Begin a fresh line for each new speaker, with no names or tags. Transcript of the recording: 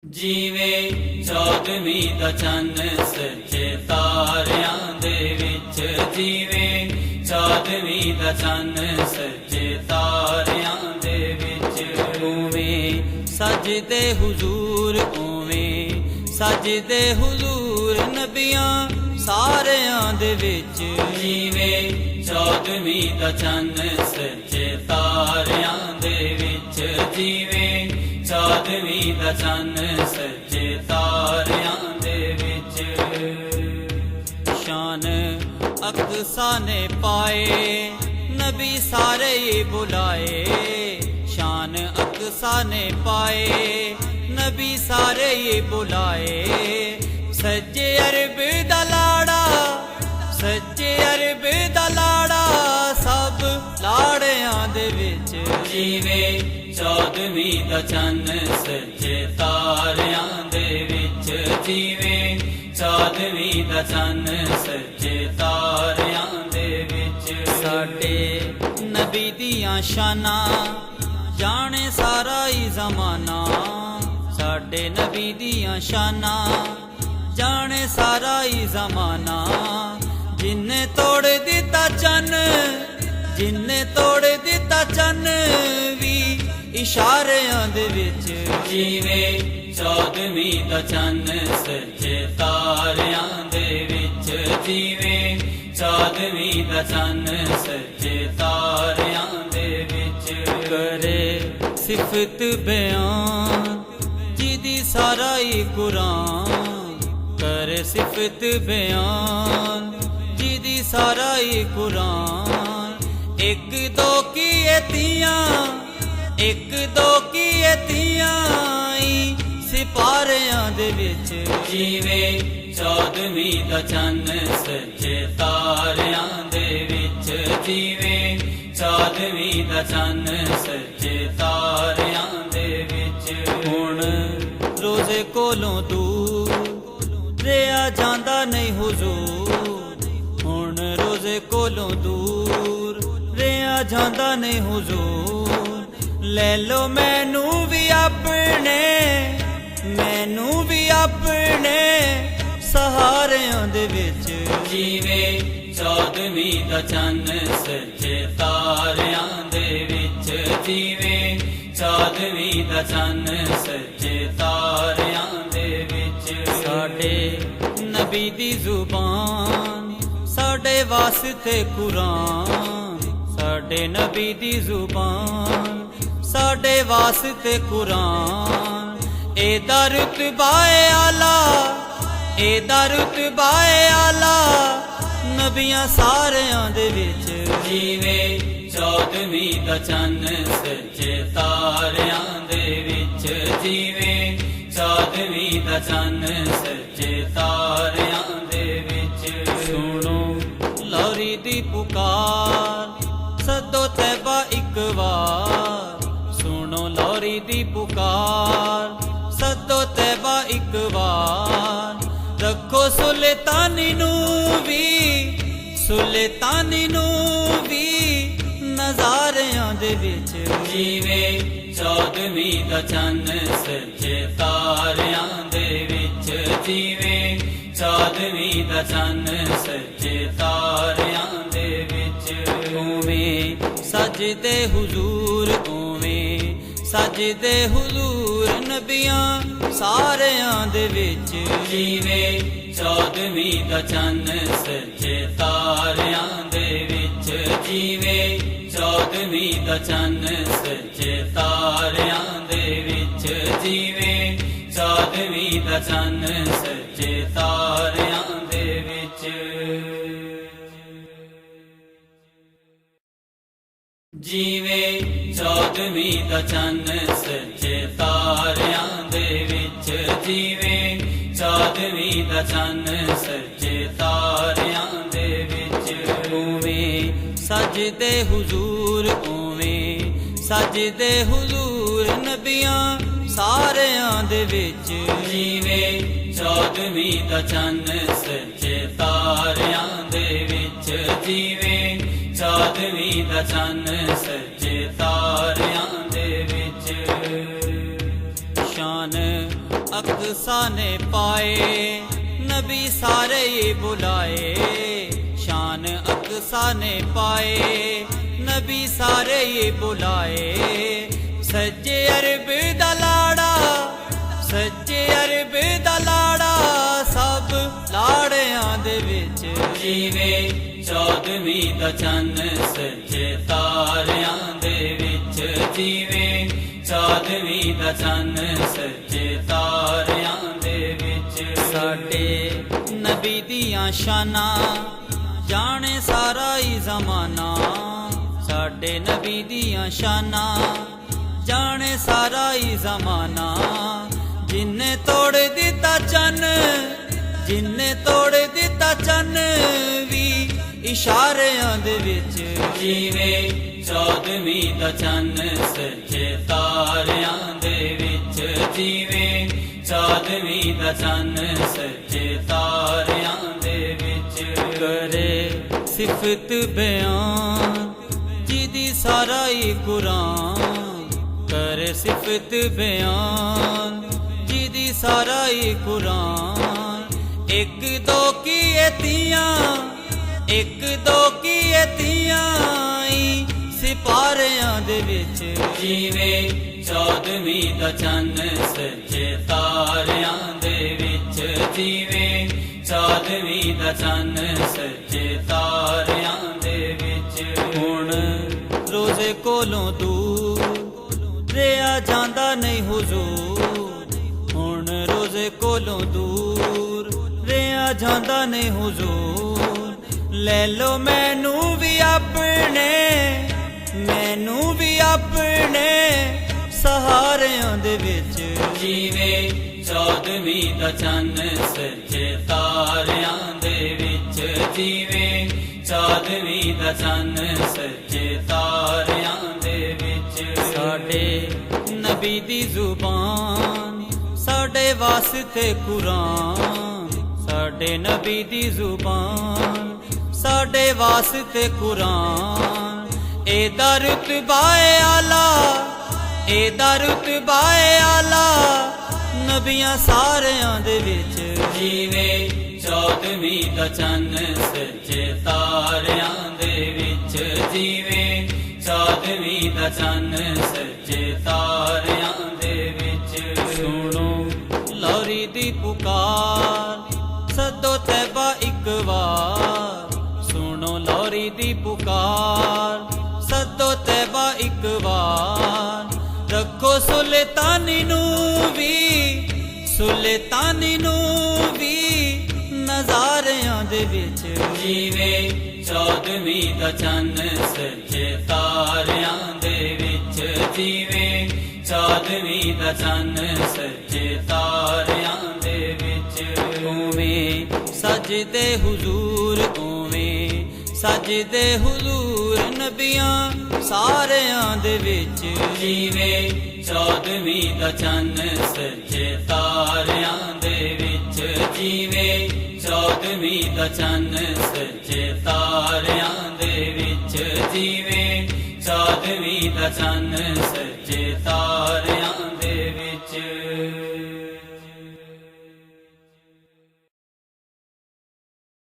ਜੀਵੇ ਚੌਦਵੀਂ ਦਾ ਚੰਨ ਸੱਚੇ ਤਾਰਿਆਂ ਦੇ ਵਿੱਚ। ਜੀਵੇ ਚੌਦਵੀਂ ਦਾ ਚੰਨ ਸੱਚੇ ਤਾਰਿਆਂ ਦੇ ਵਿੱਚ। ਉਵੇਂ ਸਜਦੇ ਹੁਜ਼ੂਰ, ਉਵੇਂ ਸਜਦੇ ਹੁਜ਼ੂਰ ਨਬੀਆਂ ਸਾਰਿਆਂ ਦੇ ਵਿੱਚ। ਜੀਵੇ ਚੌਦਵੀਂ ਦਾ ਚੰਨ ਸੱਚੇ ਤਾਰਿਆਂ ਦੇ ਵਿੱਚ। ਜੀਵੇ ਚੌਦਵੀਂ ਦਾ ਚੰਨ ਸੱਚੇ ਤਾਰਿਆਂ ਦੇ ਵਿੱਚ। ਸ਼ਾਨ ਅਕਸਾ ਨੇ ਪਾਏ ਨਬੀ ਸਾਰੇ ਬੁਲਾਏ। ਸ਼ਾਨ ਅਕਸਾ ਨੇ ਪਾਏ ਨਬੀ ਸਾਰੇ ਬੁਲਾਏ। ਸੱਜੇ ਅਰਬ ਦਾ ਲਾੜਾ, ਸੱਜੇ ਅਰਬ ਦਾ ਲਾੜਾ ਸਭ ਲਾੜਿਆਂ ਦੇ ਵਿੱਚ। ਜੀਵੇ ਚੌਦਵੀਂ ਦਾ ਚੰਨ ਸੱਚੇ ਤਾਰਿਆਂ ਦੇ ਵਿੱਚ। ਜੀਵੇ ਚੌਦਵੀਂ ਦਾ ਚੰਨ ਸੱਚੇ ਤਾਰਿਆਂ ਦੇ ਵਿੱਚ। ਸਾਡੇ ਨਬੀ ਦੀਆਂ ਸ਼ਾਨਾਂ ਜਾਣੇ ਸਾਰਾ ਹੀ ਜ਼ਮਾਨਾ। ਸਾਡੇ ਨਬੀ ਦੀਆਂ ਸ਼ਾਨਾਂ ਜਾਣੇ ਸਾਰਾ ਹੀ ਜ਼ਮਾਨਾ। ਜਿੰਨੇ ਤੋੜ ਦਿੱਤਾ ਚੰਨ, ਜਿੰਨੇ ਤੋੜ ਦਿੱਤਾ ਚੰਨ ਵੀ ਇਸ਼ਾਰਿਆਂ ਦੇ ਵਿੱਚ। ਜੀਵੇ ਚੌਦਵੀਂ ਦਾ ਚੰਨ ਸੱਚੇ ਤਾਰਿਆਂ ਦੇ ਵਿੱਚ। ਜੀਵੇ ਚੌਦਵੀਂ ਦਾ ਚੰਨ ਸੱਚੇ ਤਾਰਿਆਂ ਦੇ ਵਿੱਚ। ਕਰੇ ਸਿਫਤ ਬਿਆਨ ਜਿਹਦੀ ਸਾਰਾ ਹੀ ਕੁਰਾਨ। ਕਰੇ ਸਿਫਤ ਬਿਆਨ ਜਿਹਦੀ ਸਾਰਾ ਹੀ ਕੁਰਾਨ। ਇੱਕ ਦੋ ਕੀਤੀਆਂ, ਇੱਕ ਦੋ ਕੀਤੀਆਂ ਸਿਪਾਰਿਆਂ ਦੇ ਵਿੱਚ। ਜੀਵੇ ਚੌਦਵੀਂ ਦਾ ਚੰਨ ਸੱਚੇ ਤਾਰਿਆਂ ਦੇ ਵਿੱਚ। ਜੀਵੇ ਚੌਦਵੀਂ ਦਾ ਚੰਨ ਸੱਚੇ ਤਾਰਿਆਂ ਦੇ ਵਿੱਚ। ਹੁਣ ਰੋਜ਼ੇ ਕੋਲੋਂ ਦੂਰ ਰਿਹਾ ਜਾਂਦਾ ਨਹੀਂ ਹੁਜ਼ੂਰ। ਹੁਣ ਰੋਜ਼ੇ ਕੋਲੋਂ ਦੂਰ ਰਿਹਾ ਜਾਂਦਾ ਨਹੀਂ ਹੁਜ਼ੂਰ। ਲੈ ਲੋ ਮੈਨੂੰ ਵੀ ਆਪਣੇ, ਮੈਨੂੰ ਵੀ ਆਪਣੇ ਸਹਾਰਿਆਂ ਦੇ ਵਿੱਚ। ਜੀਵੇ ਚੌਦਵੀਂ ਦਾ ਚੰਨ ਸੱਚੇ ਤਾਰਿਆਂ ਦੇ ਵਿੱਚ। ਜੀਵੇ ਚੌਦਵੀਂ ਦਾ ਚੰਨ ਸੱਚੇ ਤਾਰਿਆਂ ਦੇ ਵਿੱਚ। ਸਾਡੇ ਨਬੀ ਦੀ ਜ਼ੁਬਾਨ ਸਾਡੇ ਵਾਸਤੇ ਕੁਰਾਨ। ਸਾਡੇ ਨਬੀ ਦੀ ਜ਼ੁਬਾਨ ਸਾਡੇ ਵਾਸਤੇ ਕੁਰਾਨ। ਇਹਦਾ ਰੁਤਬਾ ਏ ਆਲਾ, ਇਹਦਾ ਰੁਤਬਾ ਏ ਆਲਾ ਨਬੀਆਂ ਸਾਰਿਆਂ ਦੇ ਵਿੱਚ। ਜੀਵੇ ਚੌਦਵੀਂ ਦਾ ਚੰਨ ਸੱਚੇ ਤਾਰਿਆਂ ਦੇ ਵਿੱਚ। ਜੀਵੇ ਚੌਦਵੀਂ ਦਾ ਚੰਨ ਸੱਚੇ ਤਾਰਿਆਂ ਦੇ ਵਿੱਚ। ਸੁਣੋ ਲੋਰੀ ਦੀ ਪੁਕਾਰ, ਸੱਦੋ ਤੈਬਾ ਇੱਕ ਵਾਰ। ਸੁਣੋ ਲੋਰੀ ਦੀ ਪੁਕਾਰ, ਸੱਦੋ ਤੈਬਾ ਇੱਕ ਵਾਰ। ਰੱਖੋ ਸੁਲਤਾਨੀ ਨੂੰ ਵੀ, ਸੁਲਤਾਨੀ ਨੂੰ ਵੀ ਨਜ਼ਾਰਿਆਂ ਦੇ ਵਿੱਚ। ਜੀਵੇ ਚੌਦਵੀਂ ਦਾ ਚੰਨ ਸੱਚੇ ਤਾਰਿਆਂ ਦੇ ਵਿੱਚ। ਜੀਵੇ ਚੌਦਵੀਂ ਦਾ ਚੰਨ ਸੱਚੇ ਤਾਰਿਆਂ ਦੇ ਵਿੱਚ। ਉਵੇਂ ਸਜਦੇ ਹੁਜ਼ੂਰ, ਉਵੇਂ ਸਜਦੇ ਹੁਜ਼ੂਰ ਨਬੀਆਂ ਸਾਰਿਆਂ ਦੇ ਵਿੱਚ। ਜੀਵੇ ਚੌਦਵੀਂ ਦਾ ਚੰਨ ਸੱਚੇ ਤਾਰਿਆਂ ਦੇ ਵਿੱਚ। ਜੀਵੇ ਚੌਦਵੀਂ ਦਾ ਚੰਨ ਸੱਚੇ ਤਾਰਿਆਂ ਦੇ ਵਿੱਚ। ਜੀਵੇ ਚੌਦਵੀਂ ਦਾ ਚੰਨ ਸੱਚੇ ਤਾਰਿਆਂ ਦੇ ਵਿੱਚ। ਜੀਵੇ ਚੌਦਵੀਂ ਦਾ ਚੰਨ ਸੱਚੇ ਤਾਰਿਆਂ ਦੇ ਵਿੱਚ। ਜੀਵੇ ਚੌਦਵੀਂ ਦਾ ਚੰਨ ਸੱਚੇ ਤਾਰਿਆਂ ਦੇ ਵਿੱਚ। ਉਵੇਂ ਸਜਦੇ ਹੁਜ਼ੂਰ, ਉਵੇਂ ਸਜਦੇ ਹੁਜ਼ੂਰ ਨਬੀਆਂ ਸਾਰਿਆਂ ਦੇ ਵਿੱਚ। ਜੀਵੇ ਚੌਦਵੀਂ ਦਾ ਚੰਨ ਸੱਚੇ ਤਾਰਿਆਂ ਦੇ ਵਿੱਚ। ਜੀਵੇ ਚੌਦਵੀਂ ਦਾ ਚੰਨ ਸੱਚੇ ਤਾਰਿਆਂ ਦੇ ਵਿੱਚ। ਸ਼ਾਨ अकसा ने पाए नबी सारे ये बुलाए शान अकसा ने पाए नबी सारे ये बुलाए सज्जे अरब दा लाड़ा सज्जे अरब दा लाड़ा सब लाड़ियां दे विच जीवे चौदहवीं दा चन्न सज्जे तारियां दे विच जीवे चौदहवीं दा चन्न सज्जे तारियां दे विच साडे नबी दियां शानां जाने सारा ही ज़माना साडे नबी दियां शानां जाने सारा ही ज़माना जिन्ने तोड़ दिता चन्न जिन्ने तोड़ दिता चन्न भी इशारियां दे विच जीवे चौदहवीं दा चन्न सच्चे तारियां दे विच जीवे चौदहवीं दा चन्न सच्चे तारियां दे विच करे सिफत बयान जिदी सारा ही कुरान करे सिफत बयान जिदी सारा ही कुरान एक दो की एतियां सिपारियां दे विच जीवे चौदहवीं दा चन्न सच्चे तारियां दे विच जीवे चौदहवीं दा चन्न सच्चे तारियां दे विच हुण रोज़े कोलों दूर रिया जांदा नहीं हुजूर हुण रोज़े कोलों दूर रिया जांदा नहीं हुजूर ले लो मैनू भी अपने सहारियां दे विच जीवे चौदहवीं दा चन्न सच्चे तारियां दे विच जीवे चौदहवीं दा चन्न सच्चे तारियां दे विच साडे नबी दी जुबान साडे वास्ते कुरान साडे नबी दी जुबान साडे वास्ते कुरान एदा रुतबा आला नबियां सारियां दे विच जीवे चौदहवीं दा चन्न सच्चे तारियां दे विच जीवे चौदहवीं दा चन्न सच्चे तारियां दे विच सुनो लौरी दी पुकार सदो तैबा इक वार सुनो लौरी दी पुकार सदो तैबा इक वार रखो सुल्तानी नू भी नज़ारियां दे विच जीवे चौदहवीं दा चन्न सच्चे तारियां दे विच जीवे चौदहवीं दा चन्न सच्चे तारियां दे विच उवें सजदे हुजूर उवें सजदे हुजूर नबियां सारियां दे विच जीवे चौदहवीं दा चन्न सच्चे तारियां दे विच जीवे चौदहवीं दा चन्न सच्चे तारियां दे विच जीवे चौदहवीं दा चन्न